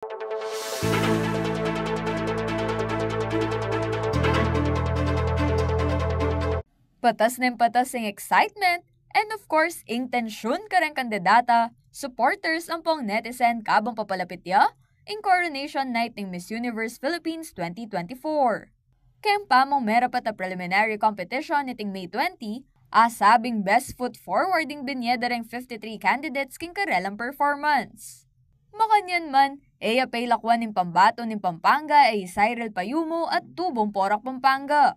Patas na patas ang excitement and of course, intensyon ka rin kandidata, supporters ang pong netizen kabang papalapit ya, in coronation night ng Miss Universe Philippines 2024. Kaya pamong meron pa ta preliminary competition niting May 20, asabing best foot forwarding binyeda ring 53 candidates king karelang performance. Makanyan man, eya pay lakwan ng pambato ng Pampanga ay Cyril Payumo at Tubong Porak Pampanga.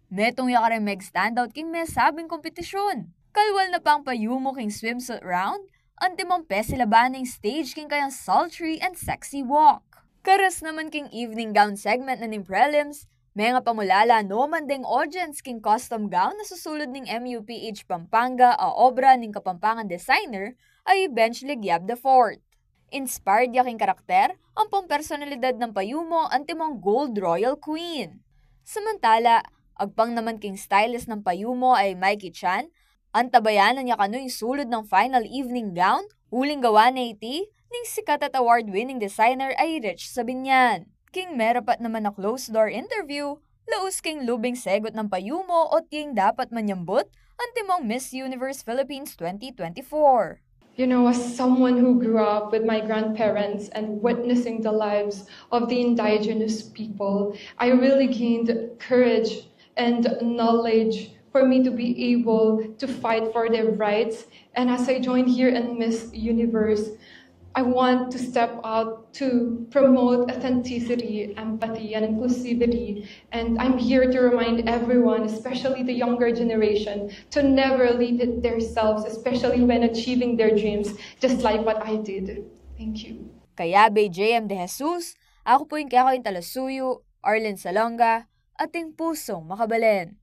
Metong yakarang mag-standout king may sabing kompetisyon. Kalwal na pang Payumo king swimsuit round, antimong pesilabaning stage king kayang sultry and sexy walk. Karas naman king evening gown segment na ning prelims, may nga pamulala no man ding audience king custom gown na susulod ning MUPH Pampanga a obra ning Kapampangan designer ay eventually Giab the Fourth. Inspired yaking karakter, ang pang personalidad ng Payumo antimong Gold Royal Queen. Samantala, agpang naman king stylist ng Payumo ay Mikey Chan, ang tabayanan niya kano'y sulod ng final evening gown, huling gawa na iti, ning sikat at award-winning designer ay Rich Sabinian. King merapat naman na closed-door interview, laus king lubing segot ng Payumo o ting dapat manyambot, ang timong Miss Universe Philippines 2024. You know, as someone who grew up with my grandparents and witnessing the lives of the indigenous people, I really gained courage and knowledge for me to be able to fight for their rights. And as I joined here in Miss Universe, I want to step out to promote authenticity, empathy, and inclusivity. And I'm here to remind everyone, especially the younger generation, to never leave it themselves, especially when achieving their dreams, just like what I did. Thank you. Kaya Bay JM De Jesus, ako po yung Kakain Talasuyo, Arlen Salonga, ating pusong makabalen.